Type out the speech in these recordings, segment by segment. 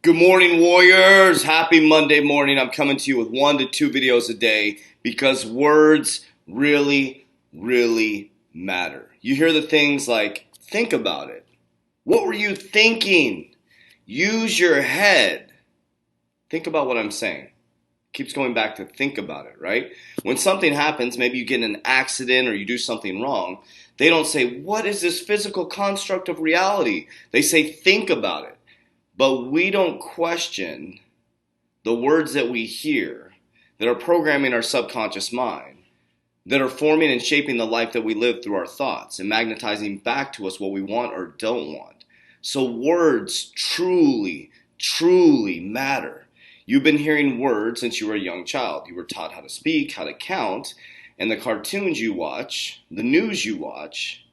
Good morning, warriors. Happy Monday morning. I'm coming to you with 1 to 2 videos a day because words really, really matter. You hear the things like, think about it. What were you thinking? Use your head. Think about what I'm saying. Keeps going back to think about it, right? When something happens, maybe you get in an accident or you do something wrong, they don't say, what is this physical construct of reality? They say, think about it. But we don't question the words that we hear that are programming our subconscious mind, that are forming and shaping the life that we live through our thoughts and magnetizing back to us what we want or don't want. So words truly, truly matter. You've been hearing words since you were a young child. You were taught how to speak, how to count, and the cartoons you watch, the news you watch,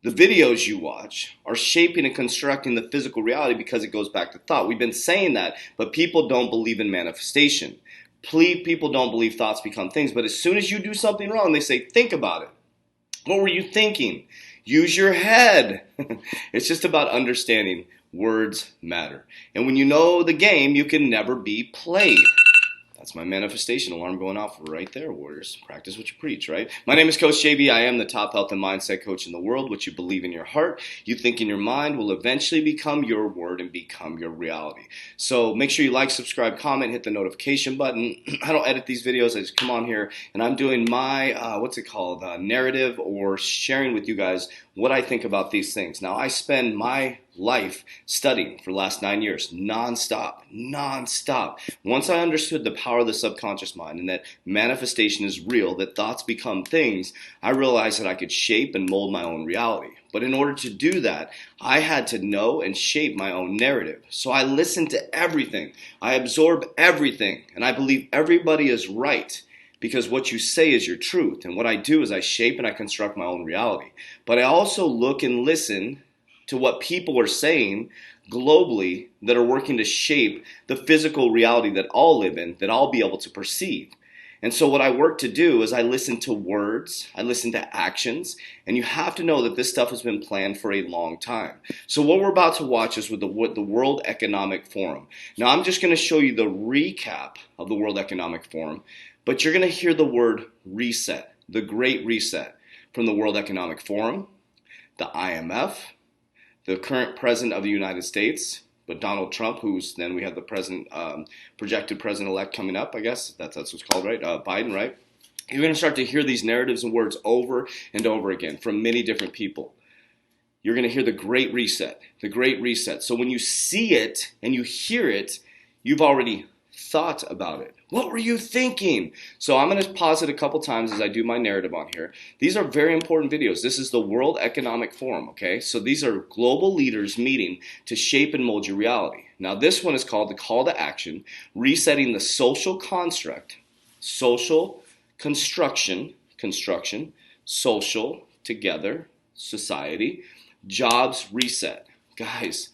the videos you watch are shaping and constructing the physical reality because it goes back to thought. We've been saying that, but people don't believe in manifestation. People don't believe thoughts become things, but as soon as you do something wrong, they say, think about it. What were you thinking? Use your head. It's just about understanding words matter. And when you know the game, you can never be played. That's my manifestation alarm going off right there, warriors. Practice what you preach, right? My name is Coach JV. I am the top health and mindset coach in the world. What you believe in your heart, you think in your mind will eventually become your word and become your reality. So make sure you like, subscribe, comment, hit the notification button. I don't edit these videos. I just come on here and I'm doing my, narrative or sharing with you guys what I think about these things. Now, I spend my life studying for the last 9 years, nonstop. Once I understood the power of the subconscious mind and that manifestation is real, that thoughts become things, I realized that I could shape and mold my own reality. But in order to do that, I had to know and shape my own narrative. So I listened to everything. I absorb everything. And I believe everybody is right, because what you say is your truth. And what I do is I shape and I construct my own reality. But I also look and listen to what people are saying globally that are working to shape the physical reality that I'll live in, that I'll be able to perceive. And so what I work to do is I listen to words, I listen to actions, and you have to know that this stuff has been planned for a long time. So what we're about to watch is with the World Economic Forum. Now I'm just going to show you the recap of the World Economic Forum, but you're going to hear the word reset, the Great Reset, from the World Economic Forum, the IMF, the current president of the United States, but Donald Trump, who's then we have the president, projected president-elect coming up, I guess. That's what's called, right? Biden, right? You're going to start to hear these narratives and words over and over again from many different people. You're going to hear the Great Reset, the Great Reset. So when you see it and you hear it, you've already thought about it. What were you thinking? So I'm going to pause it a couple times as I do my narrative on here. These are very important videos. This is the World Economic Forum, okay? So these are global leaders meeting to shape and mold your reality. Now this one is called the Call to Action, Resetting the Social Construct, Social Construction, Social, Together, Society, Jobs Reset. Guys,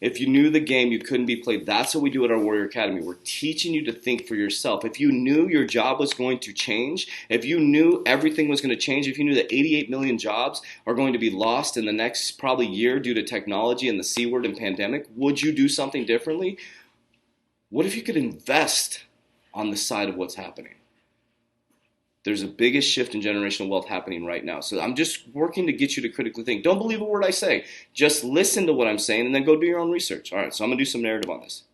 if you knew the game, you couldn't be played. That's what we do at our Warrior Academy. We're teaching you to think for yourself. If you knew your job was going to change, if you knew everything was going to change, if you knew that 88 million jobs are going to be lost in the next probably year due to technology and the C word and pandemic, would you do something differently? What if you could invest on the side of what's happening? There's a biggest shift in generational wealth happening right now. So I'm just working to get you to critically think. Don't believe a word I say. Just listen to what I'm saying and then go do your own research. All right, so I'm going to do some narrative on this.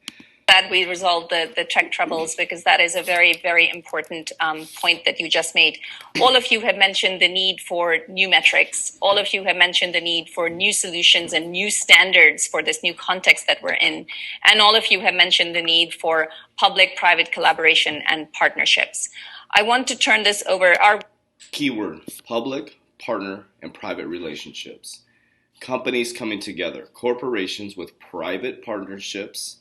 That we resolve the tech troubles, because that is a very, very important point that you just made. All of you have mentioned the need for new metrics. All of you have mentioned the need for new solutions and new standards for this new context that we're in. And all of you have mentioned the need for public-private collaboration and partnerships. I want to turn this over. Our keyword: public, partner, and private relationships. Companies coming together, corporations with private partnerships.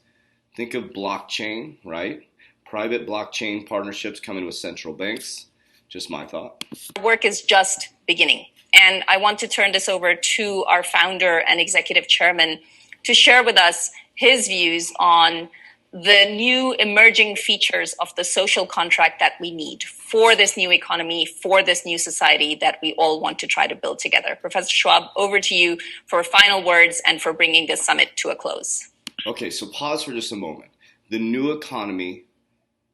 Think of blockchain, right? Private blockchain partnerships coming with central banks. Just my thought. Work is just beginning. And I want to turn this over to our founder and executive chairman to share with us his views on the new emerging features of the social contract that we need for this new economy, for this new society that we all want to try to build together. Professor Schwab, over to you for final words and for bringing this summit to a close. Okay, so pause for just a moment. The new economy,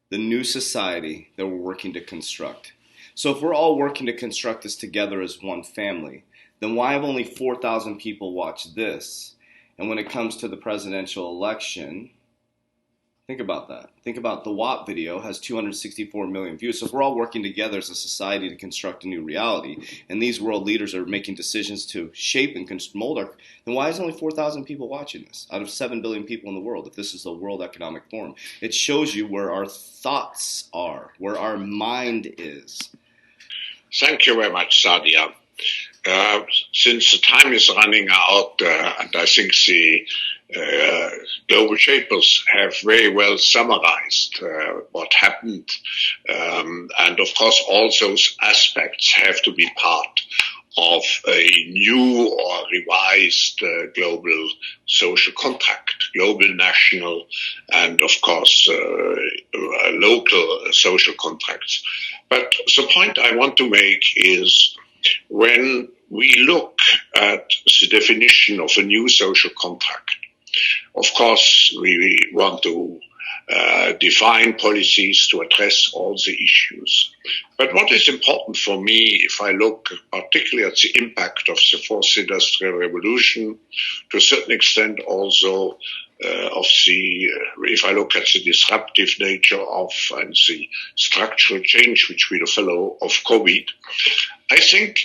the new society that we're working to construct. So if we're all working to construct this together as one family, then why have only 4,000 people watched this? And when it comes to the presidential election, think about that. Think about the WAP video has 264 million views. So if we're all working together as a society to construct a new reality, and these world leaders are making decisions to shape and mold our, then why is only 4,000 people watching this out of 7 billion people in the world if this is the World Economic Forum? It shows you where our thoughts are, where our mind is. Thank you very much, Sadia. Since the time is running out, and I think the global shapers have very well summarized what happened, and of course all those aspects have to be part of a new or revised global social contract, global, national, and of course local social contracts. But the point I want to make is when we look at the definition of a new social contract, of course, we want to define policies to address all the issues. But what is important for me, if I look particularly at the impact of the fourth industrial revolution, to a certain extent also if I look at the disruptive nature of and the structural change which will follow of COVID, I think.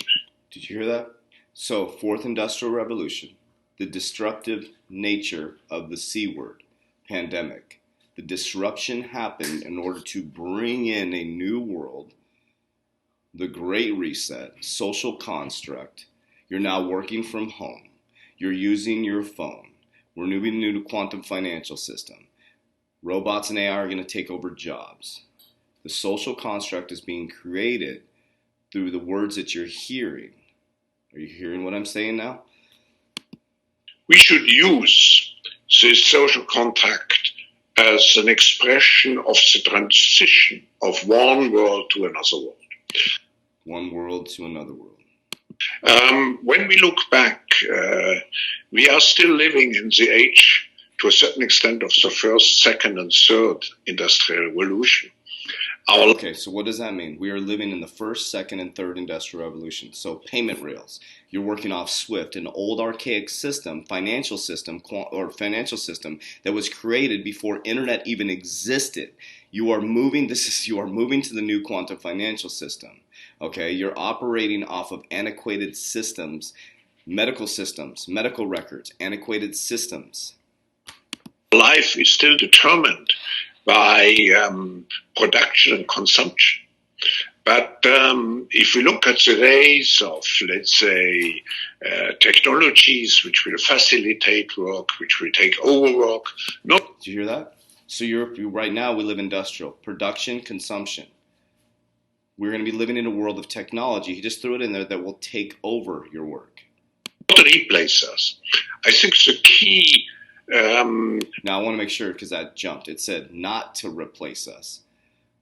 Did you hear that? So, fourth industrial revolution, the disruptive nature of the C word, pandemic. The disruption happened in order to bring in a new world, the Great Reset, social construct. You're now working from home. You're using your phone. We're moving to the quantum financial system. Robots and AI are going to take over jobs. The social construct is being created through the words that you're hearing. Are you hearing what I'm saying now? We should use this social contract as an expression of the transition of one world to another world. One world to another world. When we look back, we are still living in the age, to a certain extent, of the first, second, and third industrial revolution. Okay, so what does that mean? We are living in the first, second, and third industrial revolution. So payment rails. You're working off SWIFT, an old archaic system, financial system that was created before internet even existed. You are moving to the new quantum financial system. Okay, you're operating off of antiquated systems, medical records, antiquated systems. Life is still determined by production and consumption. But if we look at the rise of, let's say, technologies which will facilitate work, which will take over work. Did you hear that? So right now we live industrial, production, consumption. We're going to be living in a world of technology. He just threw it in there that will take over your work. Not replace us. I think the key. Now I want to make sure because that jumped. It said not to replace us.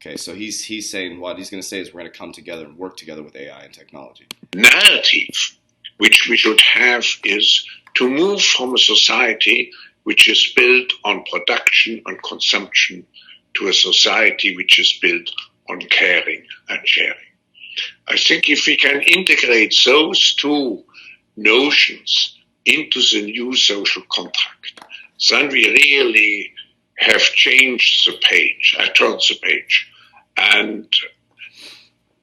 Okay, so he's saying what he's going to say is we're going to come together and work together with AI and technology. Narrative which we should have is to move from a society which is built on production and consumption to a society which is built on caring and sharing. I think if we can integrate those two notions into the new social contract, then we really have changed the page. I turned the page. And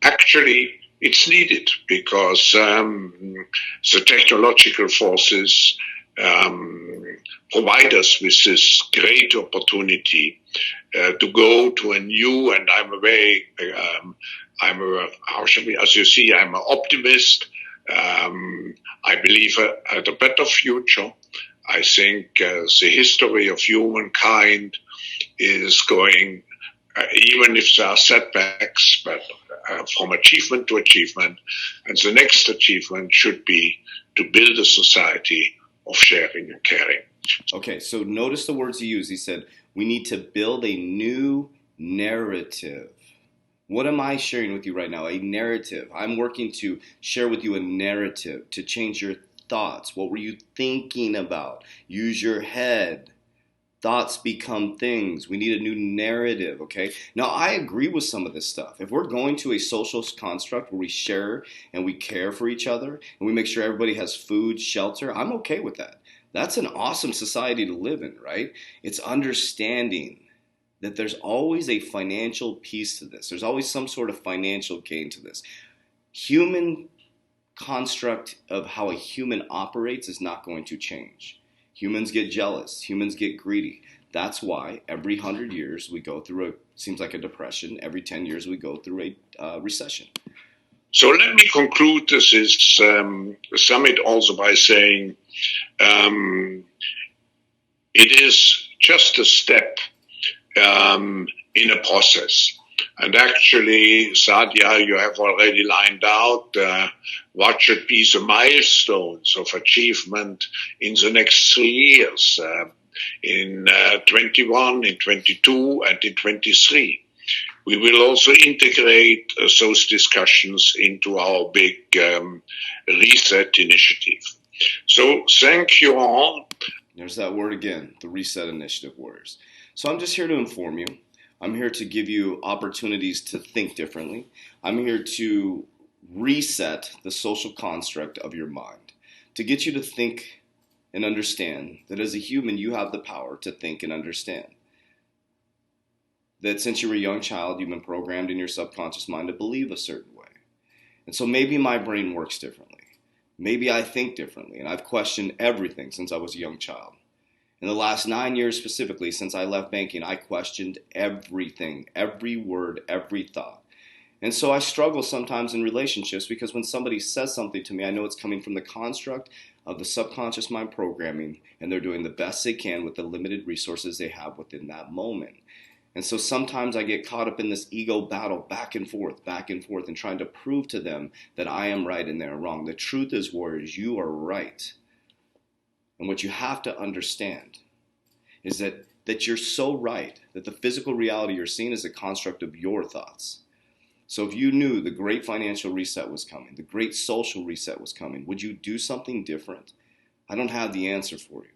actually, it's needed because the technological forces provide us with this great opportunity to go to a new, and as you see, I'm an optimist. I believe at a better future. I think the history of humankind is going, even if there are setbacks, but from achievement to achievement. And the next achievement should be to build a society of sharing and caring. Okay, so notice the words he used. He said, we need to build a new narrative. What am I sharing with you right now? A narrative. I'm working to share with you a narrative, to change your thoughts. What were you thinking about? Use your head. Thoughts become things. We need a new narrative, okay? Now, I agree with some of this stuff. If we're going to a social construct where we share and we care for each other and we make sure everybody has food, shelter, I'm okay with that. That's an awesome society to live in, right? It's understanding that there's always a financial piece to this. There's always some sort of financial gain to this. Human construct of how a human operates is not going to change. Humans get jealous. Humans get greedy. That's why every 100 years we go through seems like a depression. Every 10 years we go through a recession. So let me conclude this summit also by saying it is just a step in a process. And actually, Sadia, you have already lined out what should be the milestones of achievement in the next 3 years, in 21, in 22, and in 23. We will also integrate those discussions into our big reset initiative. So thank you all. There's that word again, the reset initiative, warriors. So I'm just here to inform you. I'm here to give you opportunities to think differently. I'm here to reset the social construct of your mind, to get you to think and understand that as a human, you have the power to think and understand. That since you were a young child, you've been programmed in your subconscious mind to believe a certain way. And so maybe my brain works differently. Maybe I think differently, and I've questioned everything since I was a young child. In the last 9 years specifically, since I left banking, I questioned everything, every word, every thought. And so I struggle sometimes in relationships because when somebody says something to me, I know it's coming from the construct of the subconscious mind programming, and they're doing the best they can with the limited resources they have within that moment. And so sometimes I get caught up in this ego battle back and forth, and trying to prove to them that I am right and they're wrong. The truth is, warriors, you are right. And what you have to understand is that you're so right that the physical reality you're seeing is a construct of your thoughts. So if you knew the great financial reset was coming, the great social reset was coming, would you do something different? I don't have the answer for you.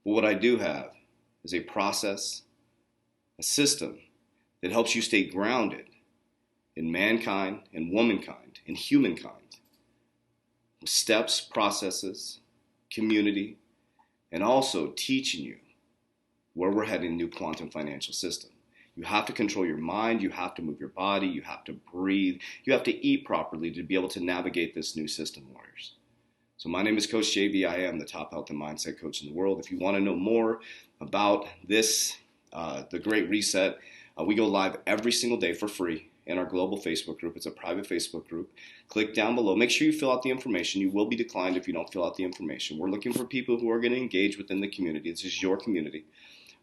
But what I do have is a process, a system that helps you stay grounded in mankind and womankind and humankind. Steps, processes, community, and also teaching you where we're heading in the new quantum financial system. You have to control your mind, you have to move your body, you have to breathe, you have to eat properly to be able to navigate this new system, warriors. So my name is Coach JV. I am the top health and mindset coach in the world. If you want to know more about this, the Great Reset, we go live every single day for free in our global Facebook group. It's a private Facebook group. Click down below. Make sure you fill out the information. You will be declined if you don't fill out the information. We're looking for people who are going to engage within the community. This is your community.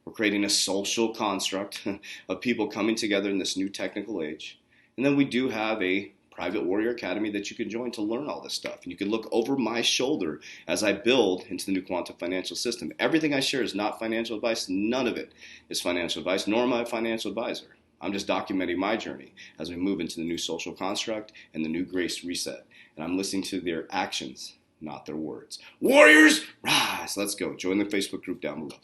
We're creating a social construct of people coming together in this new technical age. And then we do have a private warrior academy that you can join to learn all this stuff. And you can look over my shoulder as I build into the new quantum financial system. Everything I share is not financial advice. None of it is financial advice, nor am I a financial advisor. I'm just documenting my journey as we move into the new social construct and the new grace reset. And I'm listening to their actions, not their words. Warriors, rise. Let's go. Join the Facebook group down below.